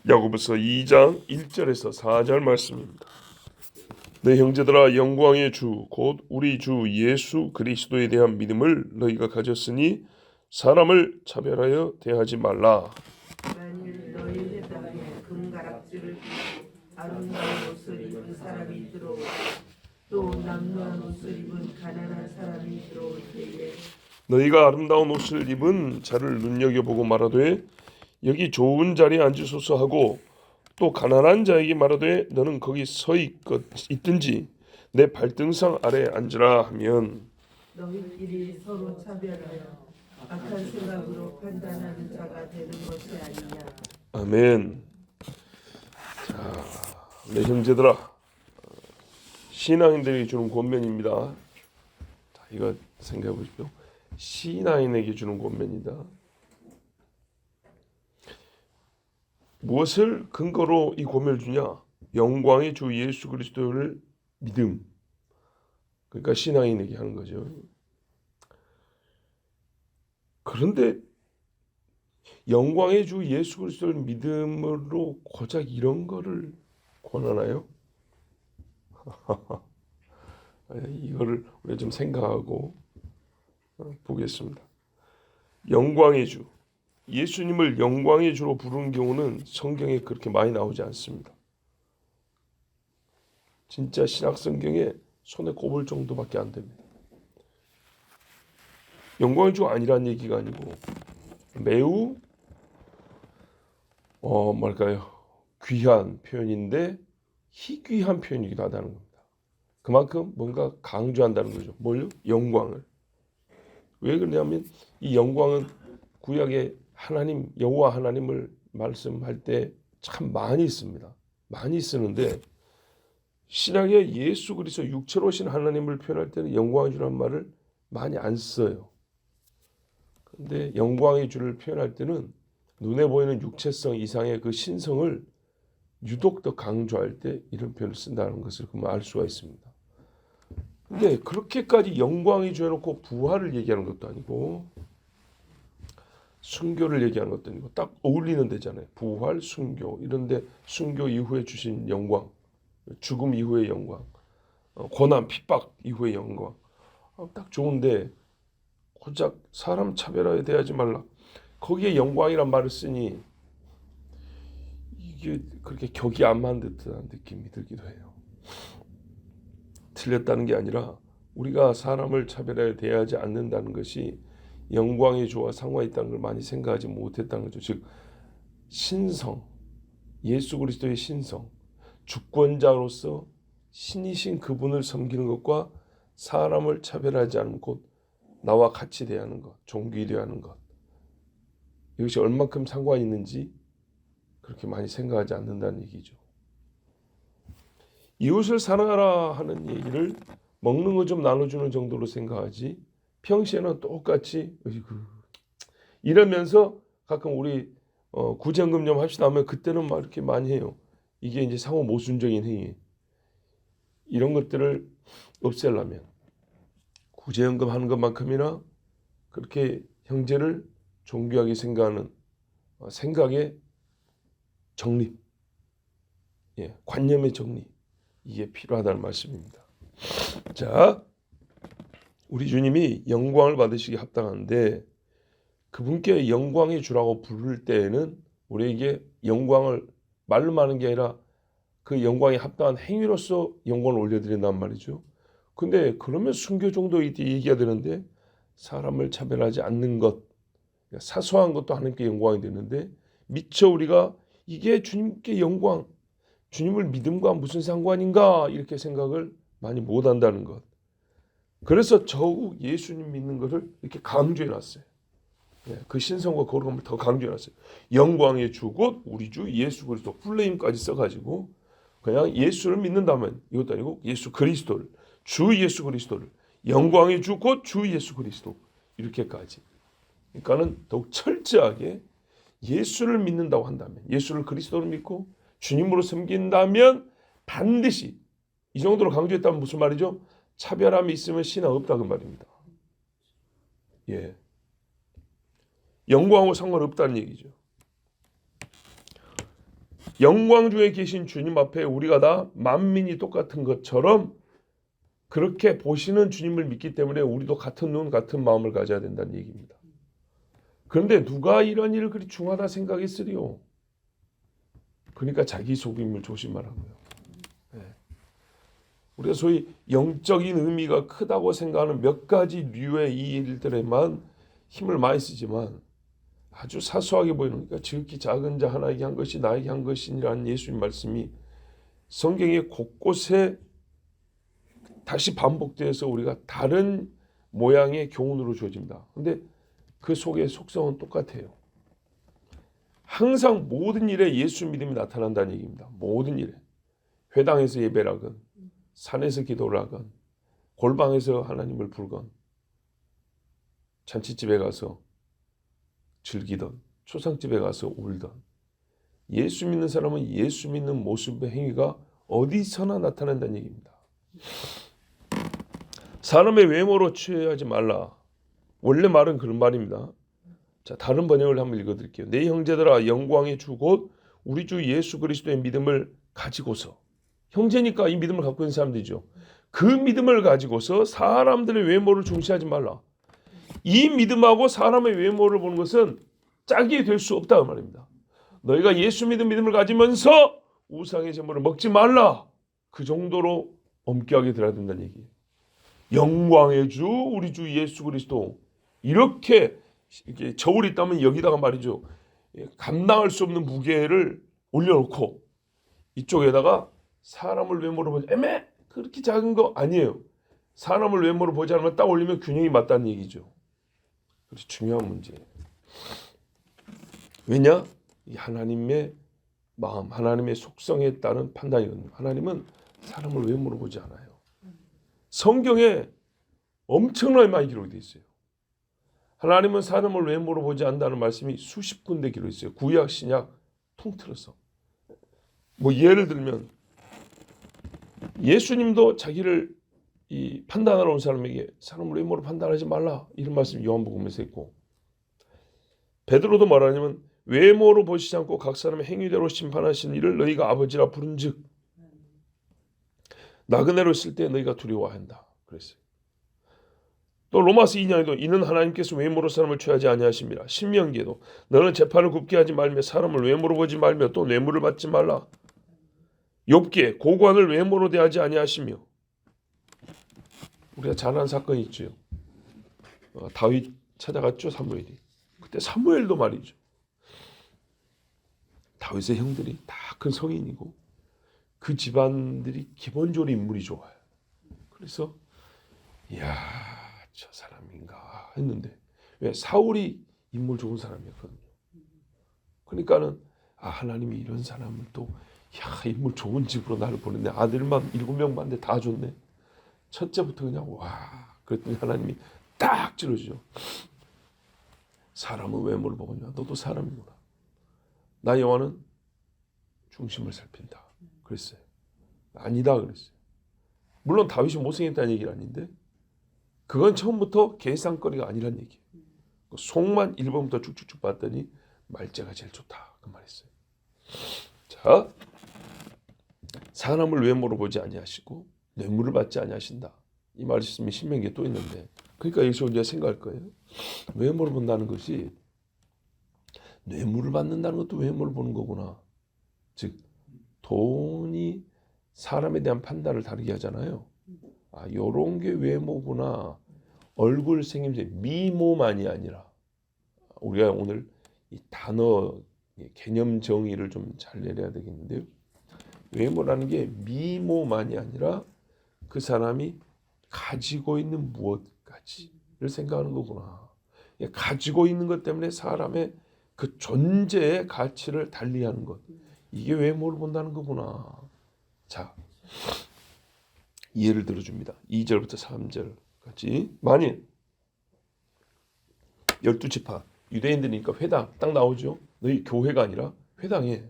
야고보서 2장 1절에서 4절 말씀입니다. 내 형제들아, 영광의 주 곧 우리 주 예수 그리스도에 대한 믿음을 너희가 가졌으니 사람을 차별하여 대하지 말라. 만일 너희 회당에 금가락지를 끼고 아름다운 옷을 입은 사람이 들어오고 또 남루한 옷을 입은 가난한 사람이 들어올 때에 너희가 아름다운 옷을 입은 자를 눈여겨보고 말하되 여기 좋은 자리에 앉으소서 하고 또 가난한 자에게 말하되 너는 거기 서 있든지 내 발등상 아래 앉으라 하면 너희끼리 서로 차별하여 악한 생각으로 판단하는 자가 되는 것이 아니냐. 아멘. 자, 내 형제들아, 신앙인들에게 주는 권면입니다. 자, 이거 생각해 보십시오. 신앙인에게 주는 권면이다. 무엇을 근거로 이 권면을 주냐? 영광의 주 예수 그리스도를 믿음. 그러니까 신앙인에게 하는 거죠. 그런데 영광의 주 예수 그리스도를 믿음으로 고작 이런 거를 권하나요? 이거를 우리가 좀 생각하고 보겠습니다. 영광의 주, 예수님을 영광의 주로 부르는 경우는 성경에 그렇게 많이 나오지 않습니다. 진짜 신약 성경에 손에 꼽을 정도밖에 안 됩니다. 영광의 주가 아니란 얘기가 아니고 매우 뭐랄까요, 귀한 표현인데 희귀한 표현이기도 하다는 겁니다. 그만큼 뭔가 강조한다는 거죠. 뭘요? 영광을. 왜 그러냐면 이 영광은 구약의 하나님, 여호와 하나님을 말씀할 때 참 많이 씁니다. 많이 쓰는데 신약의 예수 그리스도 육체로 오신 하나님을 표현할 때는 영광의 주라는 말을 많이 안 써요. 근데 영광의 주를 표현할 때는 눈에 보이는 육체성 이상의 그 신성을 유독 더 강조할 때 이런 표현을 쓴다는 것을 그만 알 수가 있습니다. 근데 그렇게까지 영광의 주 해놓고 부활을 얘기하는 것도 아니고 순교를 얘기하는 것도 아니고 딱 어울리는 데잖아요. 부활, 순교 이런데 순교 이후에 주신 영광, 죽음 이후의 영광, 고난, 핍박 이후의 영광 딱 좋은데 고작 사람 차별하에 대하지 말라. 거기에 영광이란 말을 쓰니 이게 그렇게 격이 안 맞는 듯한 느낌이 들기도 해요. 틀렸다는 게 아니라 우리가 사람을 차별하여 대하지 않는다는 것이 영광의 주와 상호있다는 걸 많이 생각하지 못했다는 거죠. 즉 신성, 예수 그리스도의 신성, 주권자로서 신이신 그분을 섬기는 것과 사람을 차별하지 않는 것, 나와 같이 대하는 것, 종기 대하는 것, 이것이 얼만큼 상관이 있는지 그렇게 많이 생각하지 않는다는 얘기죠. 이웃을 사랑하라 하는 얘기를 먹는 거 좀 나눠주는 정도로 생각하지 평시에는 똑같이 이러면서 가끔 우리 구제연금 좀 합시다 하면 그때는 막 이렇게 많이 해요. 이게 이제 상호 모순적인 행위. 이런 것들을 없애려면 구제연금 하는 것만큼이나 그렇게 형제를 존귀하게 생각하는 생각의 정립, 관념의 정립, 이게 필요하다는 말씀입니다. 자, 우리 주님이 영광을 받으시기 합당한데 그분께 영광의 주라고 부를 때에는 우리에게 영광을 말로 하는 게 아니라 그 영광에 합당한 행위로서 영광을 올려드린단 말이죠. 근데 그러면 순교 정도 얘기가 되는데 사람을 차별하지 않는 것, 사소한 것도 하나님께 영광이 되는데 미처 우리가 이게 주님께 영광, 주님을 믿음과 무슨 상관인가 이렇게 생각을 많이 못한다는 것. 그래서 더욱 예수님 믿는 것을 이렇게 강조해놨어요. 그 신성과 거룩함을 더 강조해놨어요. 영광의 주 곧 우리 주 예수 그리스도 풀네임까지 써가지고 그냥 예수를 믿는다면 이것도 아니고 예수 그리스도를, 주 예수 그리스도를, 영광의 주 곧 주 예수 그리스도 이렇게까지. 그러니까는 더욱 철저하게 예수를 믿는다고 한다면, 예수를 그리스도로 믿고 주님으로 섬긴다면 반드시 이 정도로 강조했다면 무슨 말이죠? 차별함이 있으면 신앙 없다 그 말입니다. 영광하고 상관없다는 얘기죠. 영광 중에 계신 주님 앞에 우리가 다 만민이 똑같은 것처럼 그렇게 보시는 주님을 믿기 때문에 우리도 같은 눈, 같은 마음을 가져야 된다는 얘기입니다. 그런데 누가 이런 일을 그리 중하다 생각했으리요? 그러니까 자기 속임을 조심하라고요. 네. 우리가 소위 영적인 의미가 크다고 생각하는 몇 가지 류의 이 일들에만 힘을 많이 쓰지만 아주 사소하게 보이는, 그러니까 지극히 작은 자 하나에게 한 것이 나에게 한 것이라는 예수님 말씀이 성경의 곳곳에 다시 반복돼서 우리가 다른 모양의 교훈으로 주어집니다. 근데 그 속의 속성은 똑같아요. 항상 모든 일에 예수 믿음이 나타난다는 얘기입니다. 모든 일에. 회당에서 예배를 하건, 산에서 기도를 하건, 골방에서 하나님을 부르건, 잔치집에 가서 즐기던, 초상집에 가서 울던, 예수 믿는 사람은 예수 믿는 모습의 행위가 어디서나 나타난다는 얘기입니다. 사람의 외모로 취하지 말라. 원래 말은 그런 말입니다. 자, 다른 번역을 한번 읽어드릴게요. 내 형제들아, 영광의 주 곧 우리 주 예수 그리스도의 믿음을 가지고서, 형제니까 이 믿음을 갖고 있는 사람들이죠. 그 믿음을 가지고서 사람들의 외모를 중시하지 말라. 이 믿음하고 사람의 외모를 보는 것은 짝이 될 수 없다 그 말입니다. 너희가 예수 믿은 믿음을 가지면서 우상의 제물을 먹지 말라. 그 정도로 엄격하게 들어야 된다는 얘기예요. 영광의 주 우리 주 예수 그리스도, 이렇게 저울이 있다면 여기다가 말이죠, 감당할 수 없는 무게를 올려놓고 이쪽에다가 사람을 외모로 보지, 그렇게 작은 거 아니에요. 사람을 외모로 보지 않으면 딱 올리면 균형이 맞다는 얘기죠. 그래서 중요한 문제예요. 왜냐? 이 하나님의 마음, 하나님의 속성에 따른 판단이거든요. 하나님은 사람을 외모로 보지 않아요. 성경에 엄청나게 많이 기록이 되어 있어요. 하나님은 사람을 외모로 보지 않는다는 말씀이 수십 군데 기록이 있어요. 구약, 신약 통틀어서. 뭐 예를 들면 예수님도 자기를 판단하러 온 사람에게 사람을 외모로 판단하지 말라, 이런 말씀 요한복음에서 했고, 베드로도 말하냐면 외모로 보시지 않고 각 사람의 행위대로 심판하시는 이를 너희가 아버지라 부른즉 나그네로 있을 때 너희가 두려워한다 그랬어요. 또 로마서 2장에도 이는 하나님께서 외모로 사람을 취하지 아니하십니다. 신명기에도 너는 재판을 굽게 하지 말며 사람을 외모로 보지 말며 또 뇌물을 받지 말라. 욥기에 고관을 외모로 대하지 아니하시며, 우리가 잘 아는 사건이 있죠. 다윗 찾아갔죠, 사무엘이. 그때 사무엘도 말이죠, 다윗의 형들이 다 큰 성인이고 그 집안들이 기본적으로 인물이 좋아요. 그래서 이야, 저 사람인가 했는데, 왜? 사울이 인물 좋은 사람이었거든요. 그러니까는 하나님이 이런 사람을 또 인물 좋은 집으로 나를 보냈네. 아들만 7명 봤는데 다 좋네. 첫째부터 그냥 와. 그랬더니 하나님이 딱 찔러주죠. 사람은 외모를 보거냐. 너도 사람이구나. 나 여호와는 중심을 살핀다 그랬어요. 아니다 그랬어요. 물론 다윗이 못생겼다는 얘기는 아닌데 그건 처음부터 계산거리가 아니란 얘기예요. 속만 1번부터 쭉쭉쭉 봤더니 말재가 제일 좋다 그 말했어요. 자, 사람을 외모로 보지 아니하시고 뇌물을 받지 아니하신다, 이 말씀이 신명기에 또 있는데, 그러니까 여기서 우리가 생각할 거예요. 외모를 본다는 것이 뇌물을 받는다는 것도 외모를 보는 거구나. 즉 돈이 사람에 대한 판단을 다르게 하잖아요. 요런 게 외모구나. 얼굴 생김새, 미모만이 아니라, 우리가 오늘 이 단어 개념 정의를 좀 잘 내려야 되겠는데요. 외모라는 게 미모만이 아니라 그 사람이 가지고 있는 무엇까지를 생각하는 거구나. 가지고 있는 것 때문에 사람의 그 존재의 가치를 달리하는 것, 이게 외모를 본다는 거구나. 자, 예를 들어줍니다. 2절부터 3절까지. 만일 12지파 유대인들이니까 회당 딱 나오죠. 너희 교회가 아니라 회당에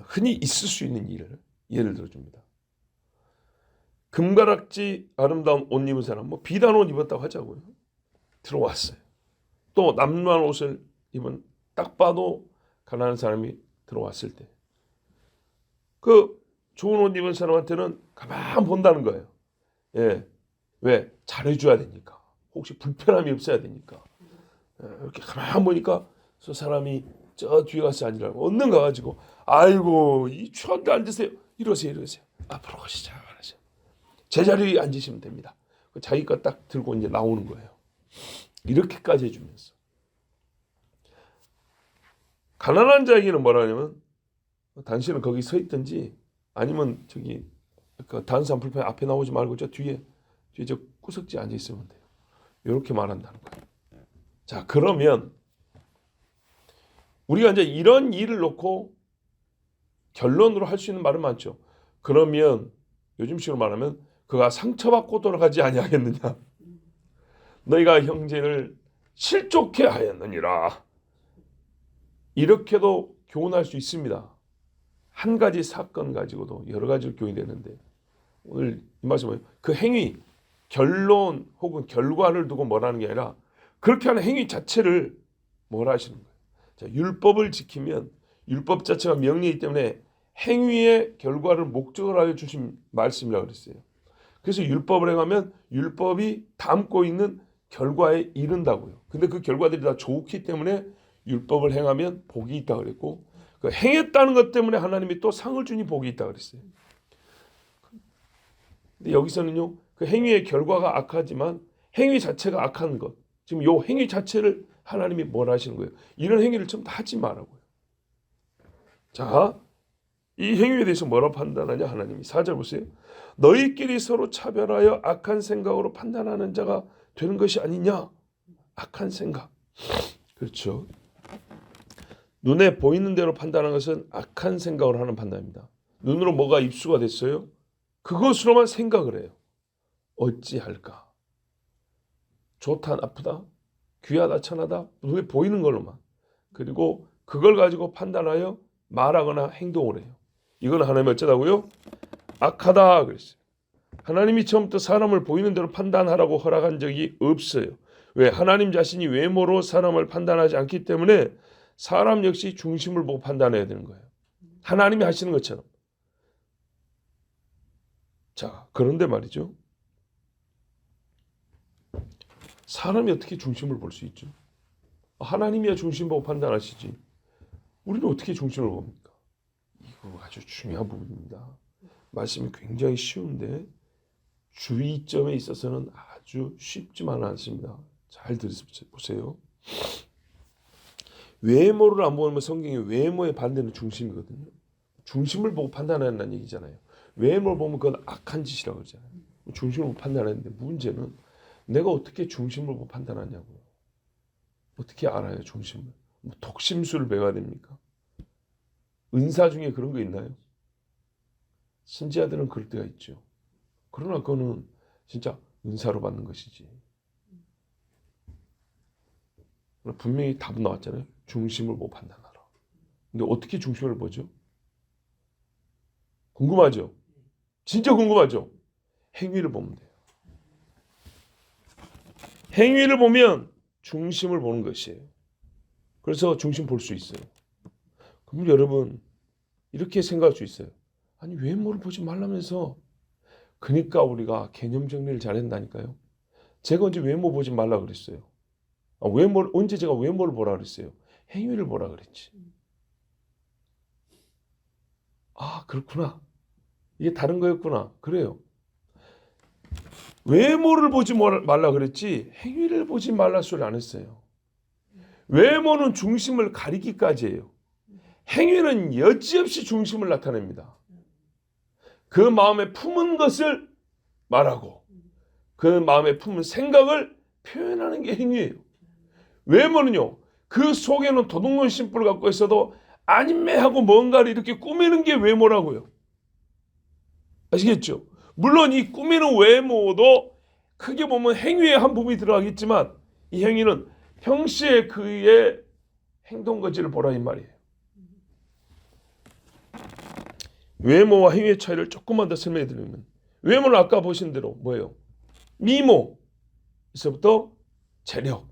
흔히 있을 수 있는 일을 예를 들어줍니다. 금가락지 아름다운 옷 입은 사람, 뭐 비단 옷 입었다고 하자고요. 들어왔어요. 또 남루한 옷을 입은, 딱 봐도 가난한 사람이 들어왔을 때. 그 좋은 옷 입은 사람한테는 가만 본다는 거예요. 예. 왜? 잘해줘야 되니까. 혹시 불편함이 없어야 되니까. 예. 이렇게 가만 보니까 저 사람이 저 뒤에 가서 앉으라고 얼른 가가지고 아이고 이 추운데 앉으세요. 이러세요. 앞으로 가시죠. 제자리에 앉으시면 됩니다. 자기 거 딱 들고 이제 나오는 거예요. 이렇게까지 해주면서. 가난한 자에게는 뭐라냐면 당신은 거기 서 있든지 아니면 저기 그 다른 사람 불편해 앞에 나오지 말고 저 뒤에 저 구석지에 앉아 있으면 돼요. 이렇게 말한다는 거예요. 자, 그러면 우리가 이제 이런 일을 놓고 결론으로 할 수 있는 말은 많죠. 그러면 요즘식으로 말하면 그가 상처받고 돌아가지 아니하겠느냐. 너희가 형제를 실족해 하였느니라. 이렇게도 교훈할 수 있습니다. 한 가지 사건 가지고도 여러 가지로 교훈이 되는데 오늘 이 말씀은 그 행위, 결론 혹은 결과를 두고 뭐라는 게 아니라 그렇게 하는 행위 자체를 뭐라 하시는 거예요. 자, 율법을 지키면 율법 자체가 명령이기 때문에 행위의 결과를 목적으로 하여 주신 말씀이라고 그랬어요. 그래서 율법을 행하면 율법이 담고 있는 결과에 이른다고요. 근데 그 결과들이 다 좋기 때문에 율법을 행하면 복이 있다 그랬고 그 행했다는 것 때문에 하나님이 또 상을 주니 복이 있다 그랬어요. 근데 여기서는요. 그 행위의 결과가 악하지만 행위 자체가 악한 것. 지금 요 행위 자체를 하나님이 뭐라 하시는 거예요? 이런 행위를 좀 다 하지 말라고요. 자, 이 행위에 대해서 뭐라고 판단하냐 하나님이 4절 보세요. 너희끼리 서로 차별하여 악한 생각으로 판단하는 자가 되는 것이 아니냐. 악한 생각. 그렇죠. 눈에 보이는 대로 판단하는 것은 악한 생각을 하는 판단입니다. 눈으로 뭐가 입수가 됐어요? 그것으로만 생각을 해요. 어찌할까? 좋다 나쁘다? 귀하다 천하다? 눈에 보이는 걸로만. 그리고 그걸 가지고 판단하여 말하거나 행동을 해요. 이건 하나님이 어쩌다고요? 악하다 그랬어요. 하나님이 처음부터 사람을 보이는 대로 판단하라고 허락한 적이 없어요. 왜? 하나님 자신이 외모로 사람을 판단하지 않기 때문에 사람 역시 중심을 보고 판단해야 되는 거예요. 하나님이 하시는 것처럼. 자, 그런데 말이죠. 사람이 어떻게 중심을 볼 수 있죠? 하나님이야 중심 보고 판단하시지. 우리는 어떻게 중심을 봅니까? 이거 아주 중요한 부분입니다. 말씀이 굉장히 쉬운데 주의점에 있어서는 아주 쉽지만은 않습니다. 잘 들으세요. 외모를 안 보면 성경이 외모의 반대는 중심이거든요. 중심을 보고 판단한다는 얘기잖아요. 외모를 보면 그건 악한 짓이라고 그러잖아요. 중심을 보고 판단하는데 문제는 내가 어떻게 중심을 보고 판단하냐고요. 어떻게 알아요 중심을? 뭐 독심술을 배워야 됩니까? 은사 중에 그런 거 있나요? 신자들은 그럴 때가 있죠. 그러나 그거는 진짜 은사로 받는 것이지. 분명히 답은 나왔잖아요. 중심을 보고 판단하라. 근데 어떻게 중심을 보죠? 궁금하죠? 진짜 궁금하죠? 행위를 보면 돼요. 행위를 보면 중심을 보는 것이에요. 그래서 중심 볼 수 있어요. 그럼 여러분 이렇게 생각할 수 있어요. 아니 외모를 보지 말라면서. 그러니까 우리가 개념 정리를 잘한다니까요. 제가 언제 외모 보지 말라 그랬어요. 언제 제가 외모를 보라 그랬어요. 행위를 보라 그랬지. 아 그렇구나. 이게 다른 거였구나. 그래요. 외모를 보지 말라 그랬지 행위를 보지 말라 소리 안 했어요. 외모는 중심을 가리기까지 해요. 행위는 여지없이 중심을 나타냅니다. 그 마음에 품은 것을 말하고 그 마음에 품은 생각을 표현하는 게 행위예요. 외모는요. 그 속에는 도둑놈 심부를 갖고 있어도 아님매하고 뭔가를 이렇게 꾸미는 게 외모라고요. 아시겠죠? 물론 이 꾸미는 외모도 크게 보면 행위의 한 부분이 들어가겠지만 이 행위는 평시에 그의 행동 거지를 보라 이 말이에요. 외모와 행위의 차이를 조금만 더 설명해 드리면 외모는 아까 보신 대로 뭐예요? 미모에서부터 재력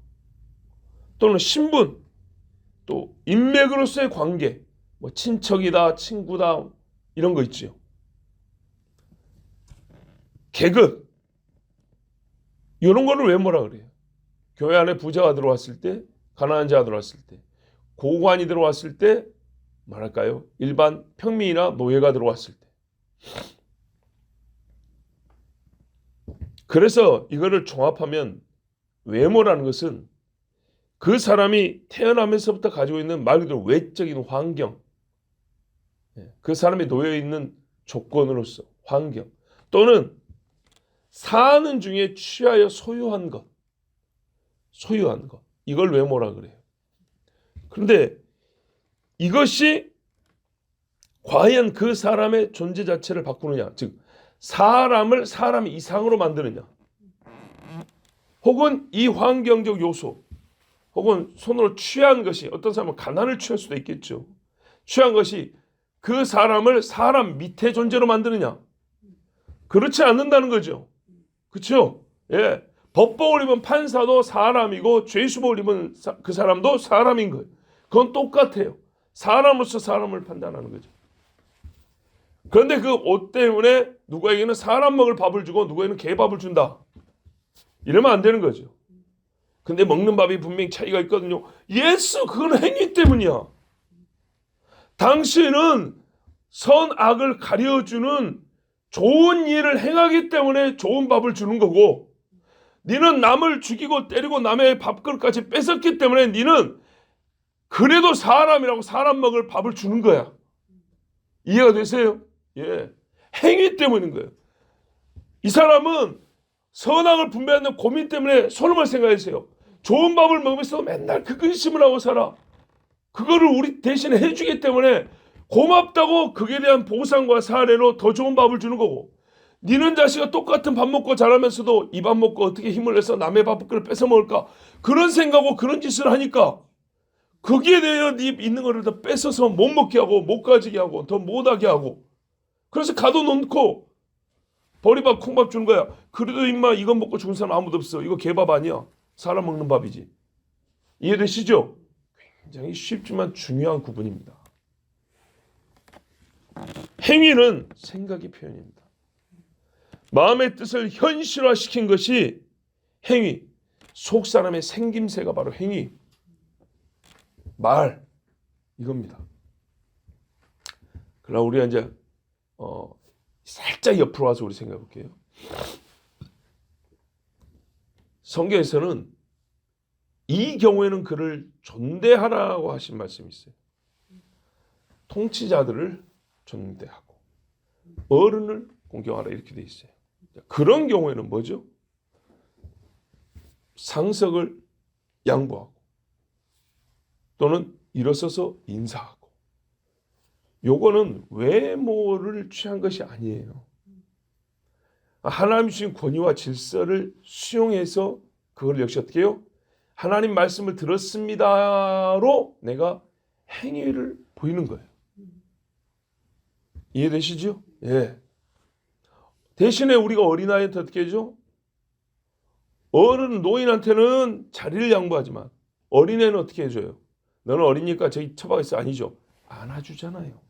또는 신분 또 인맥으로서의 관계 뭐 친척이다, 친구다 이런 거 있지요. 계급 이런 거를 왜 뭐라 그래요? 교회 안에 부자가 들어왔을 때, 가난한 자가 들어왔을 때, 고관이 들어왔을 때, 말할까요? 일반 평민이나 노예가 들어왔을 때. 그래서 이거를 종합하면 외모라는 것은 그 사람이 태어나면서부터 가지고 있는 말 그대로 외적인 환경, 그 사람이 놓여 있는 조건으로서 환경, 또는 사는 중에 취하여 소유한 것, 이걸 외모라 그래요. 그런데 이것이 과연 그 사람의 존재 자체를 바꾸느냐, 즉 사람을 사람 이상으로 만드느냐, 혹은 이 환경적 요소, 혹은 손으로 취한 것이, 어떤 사람은 가난을 취할 수도 있겠죠. 취한 것이 그 사람을 사람 밑에 존재로 만드느냐, 그렇지 않는다는 거죠. 그렇죠? 예, 법복을 입은 판사도 사람이고 죄수복을 입은 그 사람도 사람인 거예요. 그건 똑같아요. 사람으로서 사람을 판단하는 거죠. 그런데 그 옷 때문에 누구에게는 사람 먹을 밥을 주고 누구에게는 개밥을 준다, 이러면 안 되는 거죠. 근데 먹는 밥이 분명히 차이가 있거든요. 예수, 그건 행위 때문이야. 당신은 선악을 가려주는 좋은 일을 행하기 때문에 좋은 밥을 주는 거고, 니는 남을 죽이고 때리고 남의 밥그릇까지 뺏었기 때문에 니는 그래도 사람이라고 사람 먹을 밥을 주는 거야. 이해가 되세요? 예, 행위 때문인 거예요. 이 사람은 선악을 분배하는 고민 때문에 손을 생각하세요. 좋은 밥을 먹으면서 맨날 그 근심을 하고 살아. 그거를 우리 대신에 해주기 때문에 고맙다고 그에 대한 보상과 사례로 더 좋은 밥을 주는 거고, 니는 자식아 똑같은 밥 먹고 자라면서도 이 밥 먹고 어떻게 힘을 내서 남의 밥그릇 뺏어 먹을까, 그런 생각하고 그런 짓을 하니까 거기에 대해 네 있는 거를 더 뺏어서 못 먹게 하고 못 가지게 하고 더 못하게 하고, 그래서 가둬놓고 보리밥 콩밥 주는 거야. 그래도 임마 이거 먹고 죽은 사람 아무도 없어. 이거 개밥 아니야. 사람 먹는 밥이지. 이해되시죠? 굉장히 쉽지만 중요한 구분입니다. 행위는 생각의 표현입니다. 마음의 뜻을 현실화시킨 것이 행위. 속 사람의 생김새가 바로 행위. 말, 이겁니다. 그러나 우리가 이제 살짝 옆으로 와서 우리 생각해 볼게요. 성경에서는 이 경우에는 그를 존대하라고 하신 말씀이 있어요. 통치자들을 존대하고 어른을 공경하라, 이렇게 돼 있어요. 그런 경우에는 뭐죠? 상석을 양보하고 또는 일어서서 인사하고, 요거는 외모를 취한 것이 아니에요. 하나님 주신 권위와 질서를 수용해서 그걸 역시 어떻게 해요? 하나님 말씀을 들었습니다로 내가 행위를 보이는 거예요. 이해되시죠? 예. 대신에 우리가 어린아이한테 어떻게 해줘? 어른, 노인한테는 자리를 양보하지만 어린애는 어떻게 해줘요? 너는 어리니까 저기 처박아 있어. 아니죠. 안아주잖아요.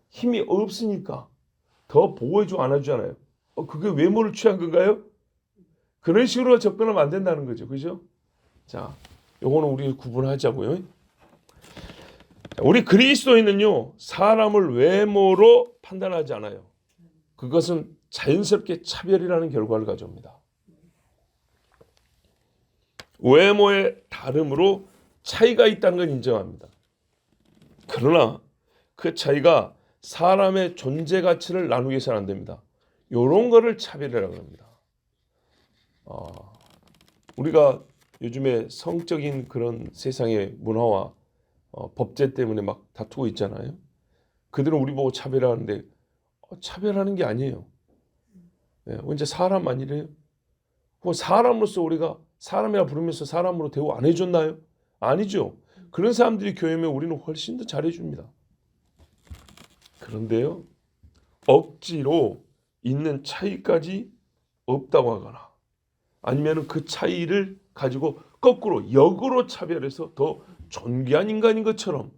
힘이 없으니까 더 보호해주고 안아주잖아요. 그게 외모를 취한 건가요? 그런 식으로 접근하면 안 된다는 거죠. 그죠? 자, 요거는 우리 구분하자고요. 우리 그리스도인은요, 사람을 외모로 판단하지 않아요. 그것은 자연스럽게 차별이라는 결과를 가져옵니다. 외모의 다름으로 차이가 있다는 건 인정합니다. 그러나 그 차이가 사람의 존재 가치를 나누기 위해서는 안 됩니다. 이런 거를 차별이라고 합니다. 우리가 요즘에 성적인 그런 세상의 문화와 법제 때문에 막 다투고 있잖아요. 그들은 우리 보고 차별하는데 차별하는 게 아니에요. 언제 사람 아니래요? 사람으로서 우리가 사람이라 부르면서 사람으로 대우 안 해줬나요? 아니죠. 그런 사람들이 교회면 우리는 훨씬 더 잘해줍니다. 그런데요, 억지로 있는 차이까지 없다고 하거나 아니면 그 차이를 가지고 거꾸로 역으로 차별해서 더 존귀한 인간인 것처럼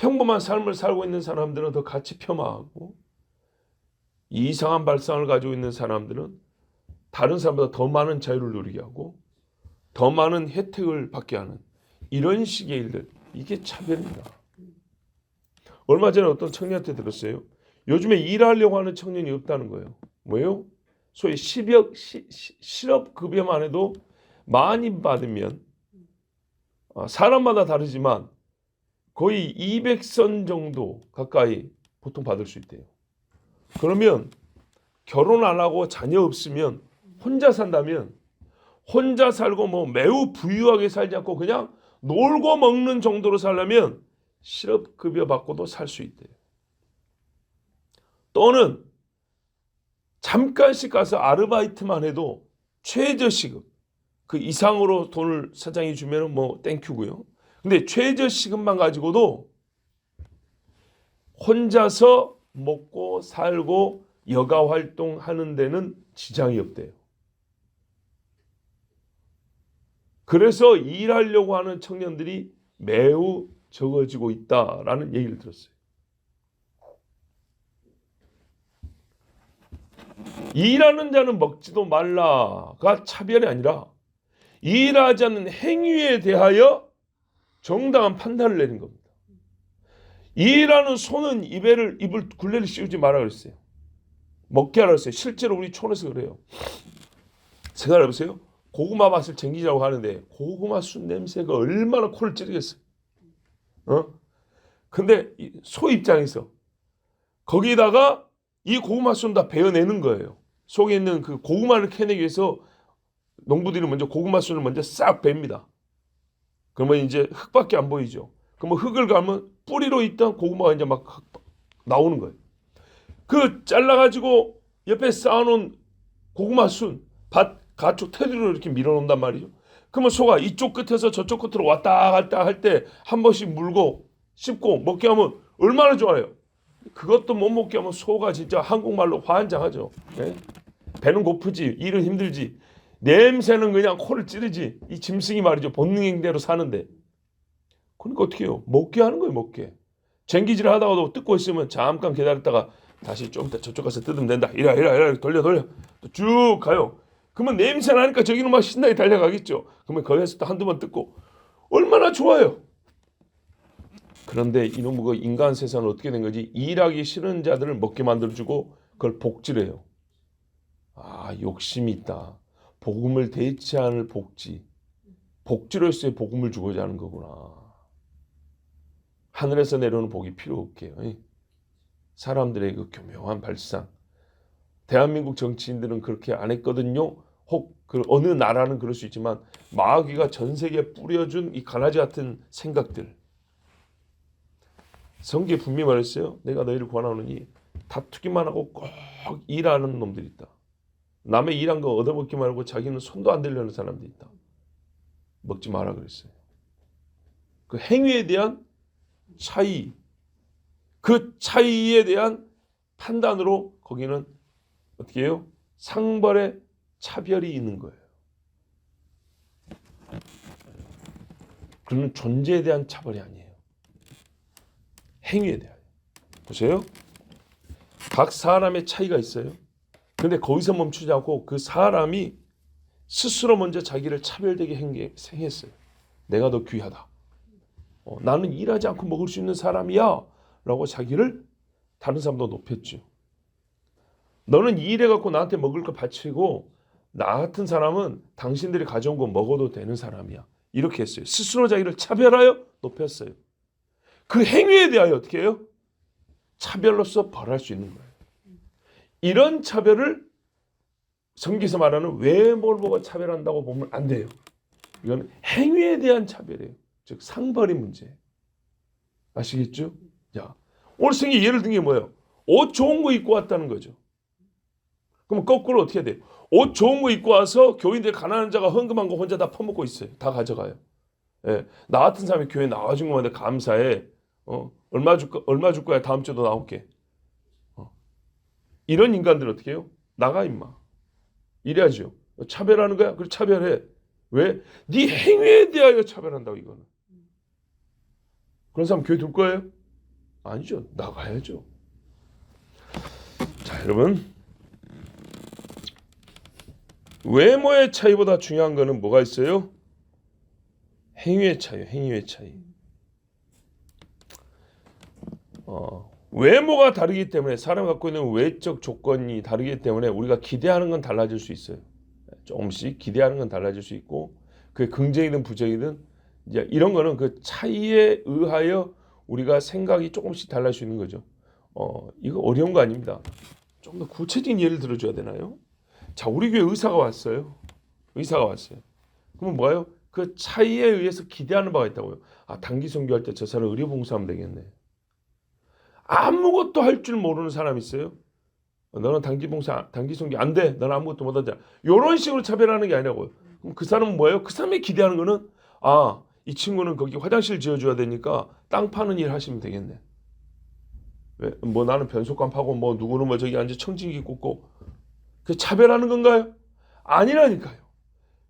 평범한 삶을 살고 있는 사람들은 더 같이 폄하하고 이상한 발상을 가지고 있는 사람들은 다른 사람보다 더 많은 자유를 누리게 하고 더 많은 혜택을 받게 하는 이런 식의 일들, 이게 차별입니다. 얼마 전에 어떤 청년한테 들었어요. 요즘에 일하려고 하는 청년이 없다는 거예요. 뭐예요? 소위 실업급여만 해도 많이 받으면 사람마다 다르지만 거의 200선 정도 가까이 보통 받을 수 있대요. 그러면 결혼 안 하고 자녀 없으면 혼자 산다면 혼자 살고 뭐 매우 부유하게 살지 않고 그냥 놀고 먹는 정도로 살려면 실업급여 받고도 살 수 있대요. 또는 잠깐씩 가서 아르바이트만 해도 최저시급 그 이상으로 돈을 사장이 주면 뭐 땡큐고요. 근데 최저시급만 가지고도 혼자서 먹고 살고 여가 활동하는 데는 지장이 없대요. 그래서 일하려고 하는 청년들이 매우 적어지고 있다라는 얘기를 들었어요. 일하는 자는 먹지도 말라가 차별이 아니라 일하지 않는 행위에 대하여 정당한 판단을 내린 겁니다. 일하는 소는 입을 굴레를 씌우지 마라 그랬어요. 먹게 하라 그랬어요. 실제로 우리 촌에서 그래요. 생각해보세요. 고구마 맛을 챙기자고 하는데 고구마 순 냄새가 얼마나 코를 찌르겠어요. 근데 소 입장에서 거기다가 이 고구마 순 다 베어내는 거예요. 속에 있는 그 고구마를 캐내기 위해서 농부들이 먼저 고구마 순을 먼저 싹 뺍니다. 그러면 이제 흙밖에 안 보이죠. 그러면 흙을 가면 뿌리로 있던 고구마가 이제 막 나오는 거예요. 그 잘라가지고 옆에 쌓아놓은 고구마 순, 밭 가축 테두리로 이렇게 밀어놓는단 말이죠. 그러면 소가 이쪽 끝에서 저쪽 끝으로 왔다 갔다 할 때 한 번씩 물고 씹고 먹게 하면 얼마나 좋아요. 그것도 못 먹게 하면 소가 진짜 한국말로 환장하죠. 네? 배는 고프지, 일은 힘들지, 냄새는 그냥 코를 찌르지. 이 짐승이 말이죠. 본능대로 사는데. 그러니까 어떻게 해요? 먹게 하는 거예요, 먹게. 쟁기질 하다가도 뜯고 있으면 잠깐 기다렸다가 다시 좀 이따 저쪽 가서 뜯으면 된다. 이라 돌려 또 쭉 가요. 그러면 냄새 나니까 저기는 막 신나게 달려가겠죠. 그러면 거기서 또 한두 번 뜯고 얼마나 좋아요. 그런데 이놈의 그 인간 세상은 어떻게 된 거지? 일하기 싫은 자들을 먹게 만들어주고 그걸 복지래요. 아, 욕심이 있다. 복음을 대치 않을 복지. 복지로서의 복음을 주고자 하는 거구나. 하늘에서 내려오는 복이 필요 없게요. 사람들의 그 교묘한 발상. 대한민국 정치인들은 그렇게 안 했거든요. 혹 그 어느 나라는 그럴 수 있지만 마귀가 전 세계에 뿌려준 이 가라지 같은 생각들. 성경에 분명히 말했어요. 내가 너희를 권하노니 다투기만 하고 꼭 일하는 놈들이 있다. 남의 일한 거 얻어먹기만 하고 자기는 손도 안 대려는 사람들이 있다. 먹지 마라 그랬어요. 그 행위에 대한 차이, 그 차이에 대한 판단으로 거기는 어떻게 해요? 상벌의 차별이 있는 거예요. 그는 존재에 대한 차별이 아니에요. 행위에 대하여. 보세요. 각 사람의 차이가 있어요. 근데 거기서 멈추지 않고 그 사람이 스스로 먼저 자기를 차별되게 행했어요. 내가 더 귀하다. 나는 일하지 않고 먹을 수 있는 사람이야. 라고 자기를 다른 사람보다 높였죠. 너는 일해갖고 나한테 먹을 거 바치고 나 같은 사람은 당신들이 가져온 거 먹어도 되는 사람이야. 이렇게 했어요. 스스로 자기를 차별하여 높였어요. 그 행위에 대하여 어떻게 해요? 차별로서 벌할 수 있는 거예요. 이런 차별을 성경에서 말하는 외모를 보고 차별한다고 보면 안 돼요. 이건 행위에 대한 차별이에요. 즉 상벌의 문제. 아시겠죠? 자, 오늘 성경에 예를 든 게 뭐예요? 옷 좋은 거 입고 왔다는 거죠. 그럼 거꾸로 어떻게 해야 돼요? 옷 좋은 거 입고 와서 교인들 가난한 자가 헌금한 거 혼자 다 퍼먹고 있어요. 다 가져가요. 예, 나 같은 사람이 교회 나와준 것만데 감사해. 얼마 줄 거야? 다음 주도 나올게. 이런 인간들 어떻게 해요? 나가 임마. 이래야죠. 차별하는 거야? 그래 차별해. 왜? 네 행위에 대하여 차별한다고 이거는. 그런 사람 교회 둘 거예요? 아니죠. 나가야죠. 자, 여러분, 외모의 차이보다 중요한 거는 뭐가 있어요? 행위의 차이요. 행위의 차이. 외모가 다르기 때문에 사람이 갖고 있는 외적 조건이 다르기 때문에 우리가 기대하는 건 달라질 수 있어요. 조금씩 기대하는 건 달라질 수 있고 그게 긍정이든 부정이든 이제 이런 거는 그 차이에 의하여 우리가 생각이 조금씩 달라질 수 있는 거죠. 이거 어려운 거 아닙니다. 좀 더 구체적인 예를 들어줘야 되나요? 자, 우리 교회 의사가 왔어요. 의사가 왔어요. 그러면 뭐예요? 그 차이에 의해서 기대하는 바가 있다고요. 아, 단기 선교할 때 저 사람 의료봉사하면 되겠네. 아무것도 할 줄 모르는 사람 있어요. 너는 단기 선교 안 돼. 너는 아무것도 못하자. 이런 식으로 차별하는 게 아니라고요. 그럼 그 사람은 뭐예요? 그 사람이 기대하는 거는 이 친구는 거기 화장실 지어줘야 되니까 땅 파는 일 하시면 되겠네. 왜? 뭐 나는 변속관 파고 뭐 누구는 뭐 저기 앉아 청진기 꽂고 그 차별하는 건가요? 아니라니까요.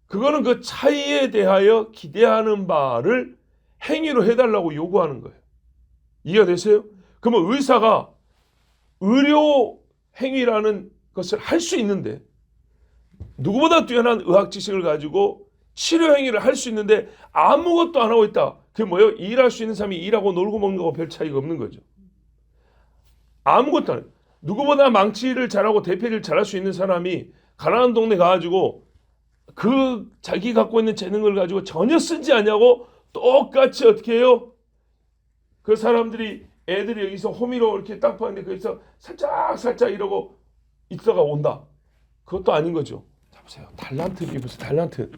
그거는 그 차이에 대하여 기대하는 바를 행위로 해달라고 요구하는 거예요. 이해가 되세요? 그러면 의사가 의료 행위라는 것을 할 수 있는데 누구보다 뛰어난 의학 지식을 가지고 치료 행위를 할 수 있는데 아무것도 안 하고 있다. 그게 뭐예요? 일할 수 있는 사람이 일하고 놀고 먹는 거하고 별 차이가 없는 거죠. 아무것도 안 해요. 누구보다 망치를 잘하고 대패를 잘할 수 있는 사람이 가난한 동네 가가지고 그 자기 갖고 있는 재능을 가지고 전혀 쓰지 않냐고 똑같이 어떻게 해요? 그 사람들이 애들이 여기서 호미로 이렇게 땅 파는데 거기서 살짝 이러고 있다가 온다. 그것도 아닌 거죠. 자, 보세요. 달란트를 보세요. 달란트.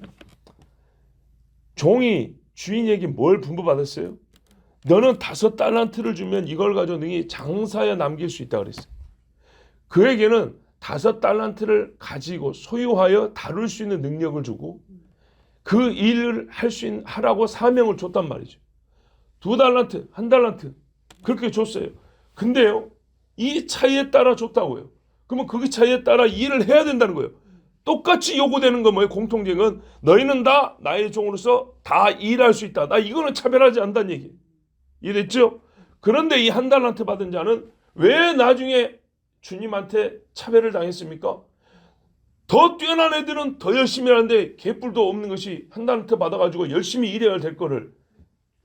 종이 주인에게 뭘 분부받았어요? 너는 5달란트를 주면 이걸 가지고 너희 장사에 남길 수 있다 그랬어요. 그에게는 5달란트를 가지고 소유하여 다룰 수 있는 능력을 주고 그 일을 하라고 사명을 줬단 말이죠. 2달란트, 1달란트 그렇게 줬어요. 근데요, 이 차이에 따라 줬다고요. 그러면 그 차이에 따라 일을 해야 된다는 거예요. 똑같이 요구되는 건 뭐예요? 공통적인 너희는 다 나의 종으로서 다 일할 수 있다. 나 이거는 차별하지 않는다는 얘기예요. 이해됐죠? 그런데 이 1달란트 받은 자는 왜 나중에 주님한테 차별을 당했습니까? 더 뛰어난 애들은 더 열심히 하는데 개뿔도 없는 것이 1달란트 받아가지고 열심히 일해야 될 거를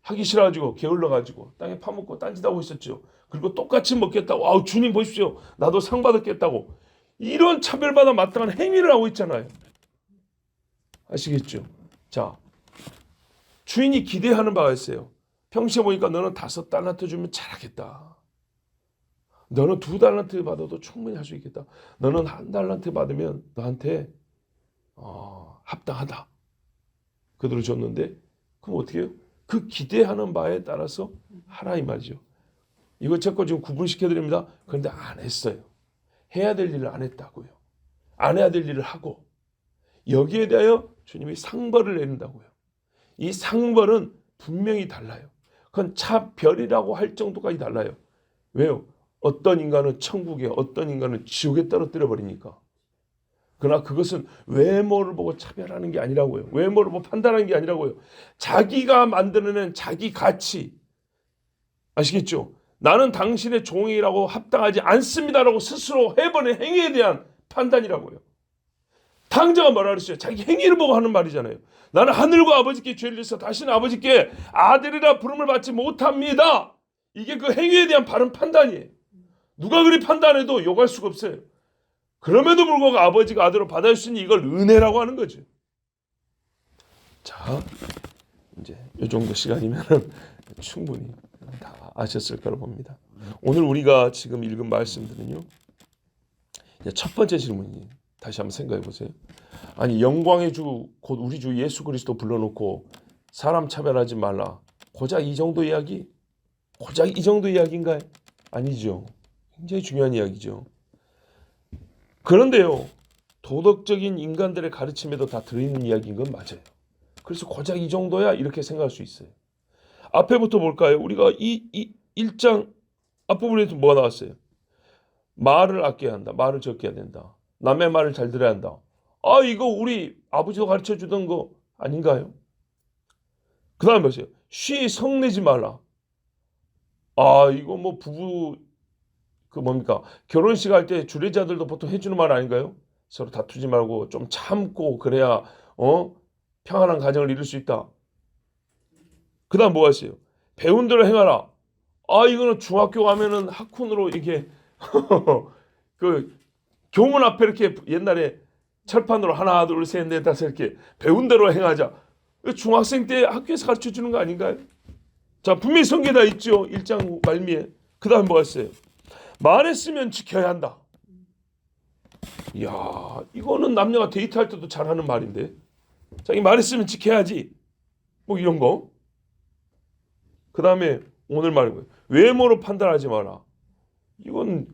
하기 싫어가지고 게을러가지고 땅에 파묻고 딴짓하고 있었죠. 그리고 똑같이 먹겠다고 주님 보십시오. 나도 상 받았겠다고 이런 차별받아 마땅한 행위를 하고 있잖아요. 아시겠죠? 자, 주인이 기대하는 바가 있어요. 평시에 보니까 너는 5달란트 주면 잘하겠다. 너는 2달란트 받아도 충분히 할 수 있겠다. 너는 1달란트 받으면 너한테 합당하다. 그대로 줬는데 그럼 어떻게 해요? 그 기대하는 바에 따라서 하라 이 말이죠. 이거 제거 지금 구분시켜드립니다. 그런데 안 했어요. 해야 될 일을 안 했다고요. 안 해야 될 일을 하고 여기에 대하여 주님이 상벌을 내린다고요. 이 상벌은 분명히 달라요. 그건 차별이라고 할 정도까지 달라요. 왜요? 어떤 인간은 천국에 어떤 인간은 지옥에 떨어뜨려 버리니까. 그러나 그것은 외모를 보고 차별하는 게 아니라고요. 외모를 보고 판단하는 게 아니라고요. 자기가 만들어낸 자기 가치. 아시겠죠? 나는 당신의 종이라고 합당하지 않습니다라고 스스로 해버린 행위에 대한 판단이라고요. 당자가 뭐라 그랬어요? 자기 행위를 보고 하는 말이잖아요. 나는 하늘과 아버지께 죄를 져서 다시는 아버지께 아들이라 부름을 받지 못합니다. 이게 그 행위에 대한 바른 판단이에요. 누가 그리 판단해도 욕할 수가 없어요. 그럼에도 불구하고 아버지가 아들로 받아주시니 이걸 은혜라고 하는 거죠. 자, 이제 이 정도 시간이면 충분히 다 아셨을 거라 봅니다. 오늘 우리가 지금 읽은 말씀들은요. 첫 번째 질문이 다시 한번 생각해 보세요. 아니 영광의 주 곧 우리 주 예수 그리스도 불러놓고 사람 차별하지 말라. 고작 이 정도 이야기? 고작 이 정도 이야기인가요? 아니죠. 굉장히 중요한 이야기죠. 그런데요. 도덕적인 인간들의 가르침에도 다 들어있는 이야기인 건 맞아요. 그래서 고작 이 정도야 이렇게 생각할 수 있어요. 앞에부터 볼까요? 우리가 이 1장 앞부분에서 뭐가 나왔어요? 말을 아껴야 한다. 말을 적게 해야 된다. 남의 말을 잘 들어야 한다. 이거 우리 아버지도 가르쳐 주던 거 아닌가요? 그 다음에 보세요. 쉬 성내지 말라. 아, 이거 뭐 부부 그 뭡니까? 결혼식 할 때 주례자들도 보통 해주는 말 아닌가요? 서로 다투지 말고 좀 참고 그래야 평안한 가정을 이룰 수 있다. 그다음 뭐 하세요? 배운 대로 행하라. 아, 이거는 중학교 가면은 학훈으로 이게 그 교문 앞에 이렇게 옛날에 철판으로 하나 둘 셋 넷 다섯 이렇게 배운 대로 행하자. 중학생 때 학교에서 가르쳐 주는 거 아닌가요? 자, 분명히 성경에 다 있죠. 1장 말미에. 그다음 뭐 했어요? 말했으면 지켜야 한다. 이야, 이거는 남녀가 데이트할 때도 잘하는 말인데. 자기 말했으면 지켜야지. 뭐 이런 거. 그다음에 오늘 말인 거예요. 외모로 판단하지 마라. 이건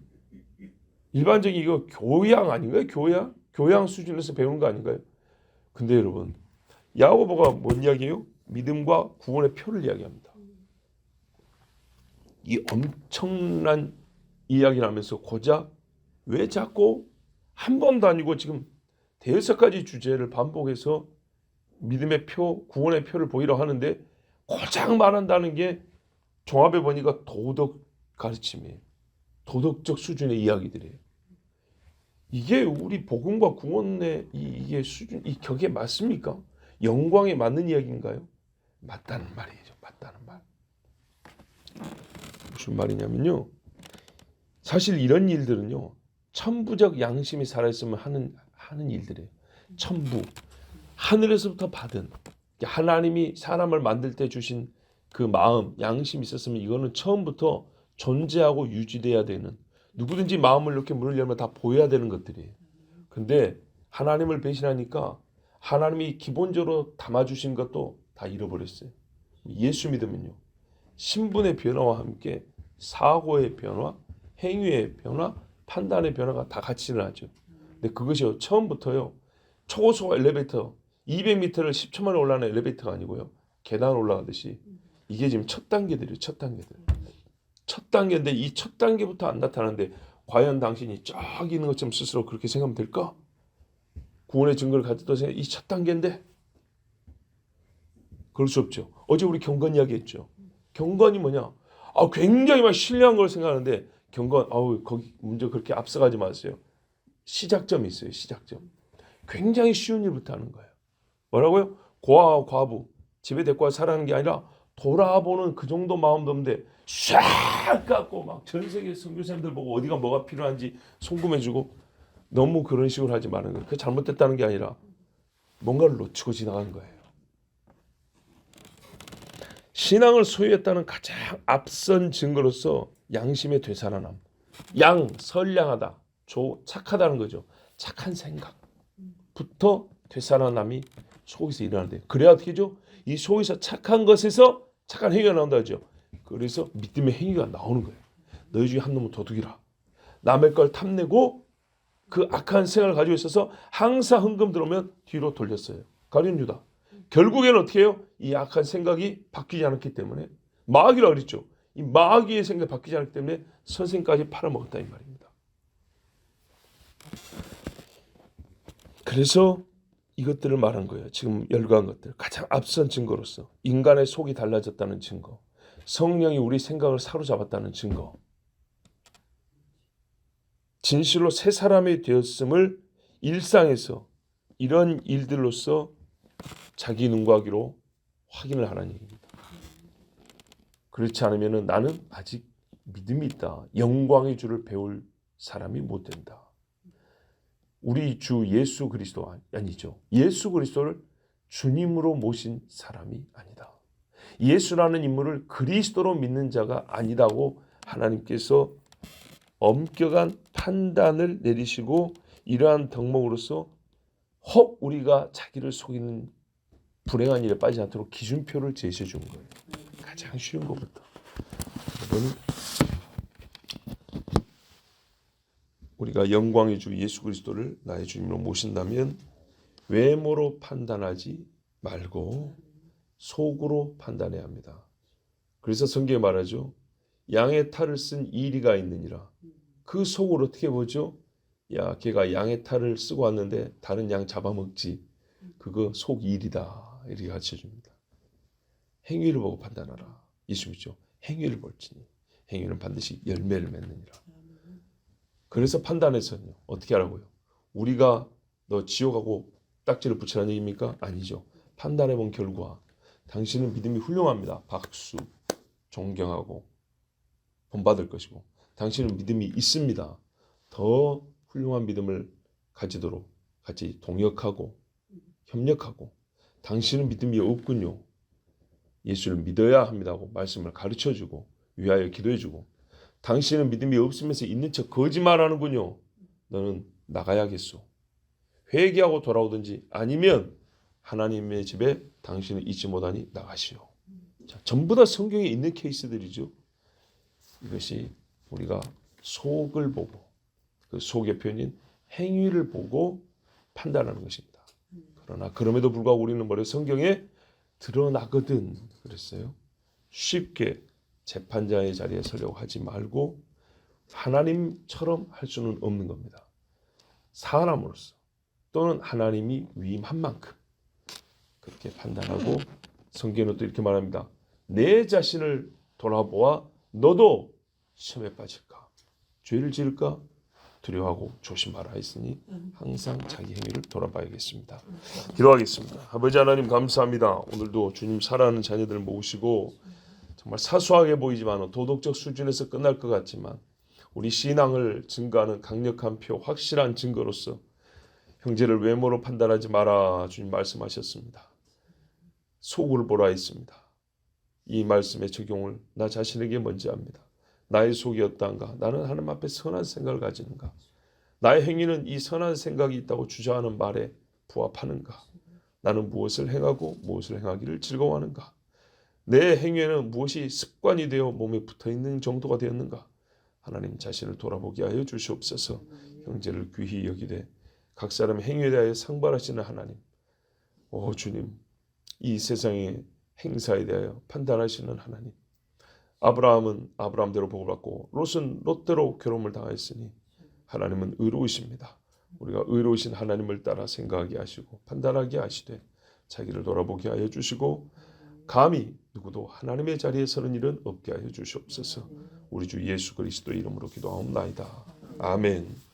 일반적인 이거 교양 아닌가요? 교양? 교양 수준에서 배우는 거 아닌가요? 근데 여러분, 야고보가 뭔 이야기예요? 믿음과 구원의 표를 이야기합니다. 이 엄청난 이야기를 하면서 고작 왜 자꾸 한 번도 아니고 지금 대여섯 가지 주제를 반복해서 믿음의 표, 구원의 표를 보이려 하는데 고작 말한다는 게 종합해 보니까 도덕 가르침이에요. 도덕적 수준의 이야기들이에요. 이게 우리 복음과 구원의 이게 수준, 이 격에 맞습니까? 영광에 맞는 이야기인가요? 맞다는 말이죠. 맞다는 말. 무슨 말이냐면요. 사실 이런 일들은요. 천부적 양심이 살아있으면 하는 일들이에요. 천부. 하늘에서부터 받은 하나님이 사람을 만들 때 주신 그 마음, 양심이 있었으면 이거는 처음부터 존재하고 유지돼야 되는 누구든지 마음을 이렇게 문을 열면 다 보여야 되는 것들이에요. 근데 하나님을 배신하니까 하나님이 기본적으로 담아주신 것도 다 잃어버렸어요. 예수 믿으면요. 신분의 변화와 함께 사고의 변화, 행위의 변화, 판단의 변화가 다 같이 일어나죠. 근데 그것이 처음부터요. 초고속 엘리베이터 200m를 10초 만에 올라가는 엘리베이터가 아니고요. 계단 올라가듯이 이게 지금 첫 단계들이에요. 첫 단계들. 첫 단계인데 이 첫 단계부터 안 나타나는데 과연 당신이 쫙 있는 것처럼 스스로 그렇게 생각하면 될까? 구원의 증거를 가졌다 생각 이 첫 단계인데 그럴 수 없죠. 어제 우리 경건 이야기했죠. 경건이 뭐냐? 아, 굉장히 막 신뢰한 걸 생각하는데 경건 거기 먼저 그렇게 앞서가지 마세요. 시작점이 있어요. 시작점. 굉장히 쉬운 일부터 하는 거예요. 뭐라고요? 고아와 과부 집에 데리고 와 살아가는 게 아니라 돌아보는 그 정도 마음도 없는데 샥 갖고 막 전 세계 선교사님들 보고 어디가 뭐가 필요한지 송금해주고 너무 그런 식으로 하지 말는 거예요. 그게 잘못됐다는 게 아니라 뭔가를 놓치고 지나간 거예요. 신앙을 소유했다는 가장 앞선 증거로서 양심의 되살아남. 선량하다, 착하다는 거죠. 착한 생각부터 되살아남이 속에서 일어난대요. 그래야 어떻게 죠? 이 속에서 착한 것에서 착한 행위가 나온다 하죠. 그래서 믿음의 행위가 나오는 거예요. 너희 중에 한 놈은 도둑이라. 남의 걸 탐내고 그 악한 생각을 가지고 있어서 항상 헌금 들어오면 뒤로 돌렸어요. 가룟 유다. 결국에는 어떻게 해요? 이 악한 생각이 바뀌지 않았기 때문에 마귀라 그랬죠. 이 마귀의 생각이 바뀌지 않았기 때문에 선생까지 팔아먹었다 이 말입니다. 그래서 이것들을 말한 거예요. 지금 열거한 것들. 가장 앞선 증거로서 인간의 속이 달라졌다는 증거. 성령이 우리 생각을 사로잡았다는 증거. 진실로 새 사람이 되었음을 일상에서 이런 일들로서 자기 눈과 귀로 확인을 하라는 얘기입니다. 그렇지 않으면 나는 아직 믿음이 있다. 영광의 주를 배울 사람이 못 된다. 우리 주 예수 그리스도 아니죠. 예수 그리스도를 주님으로 모신 사람이 아니다. 예수라는 인물을 그리스도로 믿는 자가 아니다고 하나님께서 엄격한 판단을 내리시고 이러한 덕목으로서 혹 우리가 자기를 속이는 불행한 일에 빠지지 않도록 기준표를 제시해 준 거예요. 가장 쉬운 것부터. 여러분, 우리가 영광의 주 예수 그리스도를 나의 주님으로 모신다면 외모로 판단하지 말고 속으로 판단해야 합니다. 그래서 성경에 말하죠. 양의 탈을 쓴 이리가 있느니라. 그 속을 어떻게 보죠? 야, 걔가 양의 탈을 쓰고 왔는데 다른 양 잡아먹지. 그거 속 일이다. 이렇게 가르쳐줍니다. 행위를 보고 판단하라. 예수 믿죠? 행위를 볼지니. 행위는 반드시 열매를 맺느니라. 그래서 판단에서는요. 어떻게 하라고요? 우리가 너 지옥하고 딱지를 붙이라는 얘기입니까? 아니죠. 판단해본 결과 당신은 믿음이 훌륭합니다. 박수, 존경하고 본받을 것이고 당신은 믿음이 있습니다. 더 훌륭한 믿음을 가지도록 같이 동역하고 협력하고 당신은 믿음이 없군요. 예수를 믿어야 합니다고 말씀을 가르쳐주고 위하여 기도해주고 당신은 믿음이 없으면서 있는 척 거짓말하는군요. 너는 나가야겠소. 회개하고 돌아오든지 아니면 하나님의 집에 당신은 있지 못하니 나가시오. 자, 전부 다 성경에 있는 케이스들이죠. 이것이 우리가 속을 보고 그 속의 표현인 행위를 보고 판단하는 것입니다. 그러나 그럼에도 불구하고 우리는 뭐래요? 성경에 드러나거든 그랬어요. 쉽게 재판자의 자리에 서려고 하지 말고 하나님처럼 할 수는 없는 겁니다. 사람으로서 또는 하나님이 위임한 만큼 그렇게 판단하고 성경은 또 이렇게 말합니다. 내 자신을 돌아보아 너도 시험에 빠질까? 죄를 지을까? 두려워하고 조심하라 했으니 항상 자기 행위를 돌아봐야겠습니다. 기도하겠습니다. 아버지 하나님 감사합니다. 오늘도 주님 사랑하는 자녀들 모시고 정말 사소하게 보이지만 도덕적 수준에서 끝날 것 같지만 우리 신앙을 증거하는 강력한 표, 확실한 증거로서 형제를 외모로 판단하지 마라 주님 말씀하셨습니다. 속을 보라 했습니다. 이 말씀의 적용을 나 자신에게 먼저 합니다. 나의 속이 어떠한가? 나는 하나님 앞에 선한 생각을 가지는가? 나의 행위는 이 선한 생각이 있다고 주장하는 말에 부합하는가? 나는 무엇을 행하고 무엇을 행하기를 즐거워하는가? 내 행위에는 무엇이 습관이 되어 몸에 붙어있는 정도가 되었는가? 하나님 자신을 돌아보게 하여 주시옵소서. 형제를 귀히 여기되 각 사람의 행위에 대하여 상발하시는 하나님, 오 주님, 이 세상의 행사에 대하여 판단하시는 하나님, 아브라함은 아브라함대로 복을받고 롯은 롯대로 괴로움을 당하였으니 하나님은 의로우십니다. 우리가 의로우신 하나님을 따라 생각하게 하시고 판단하게 하시되 자기를 돌아보게 하여 주시고 감히 누구도 하나님의 자리에 서는 일은 없게 하여 주시옵소서. 우리 주 예수 그리스도의 이름으로 기도하옵나이다. 아멘.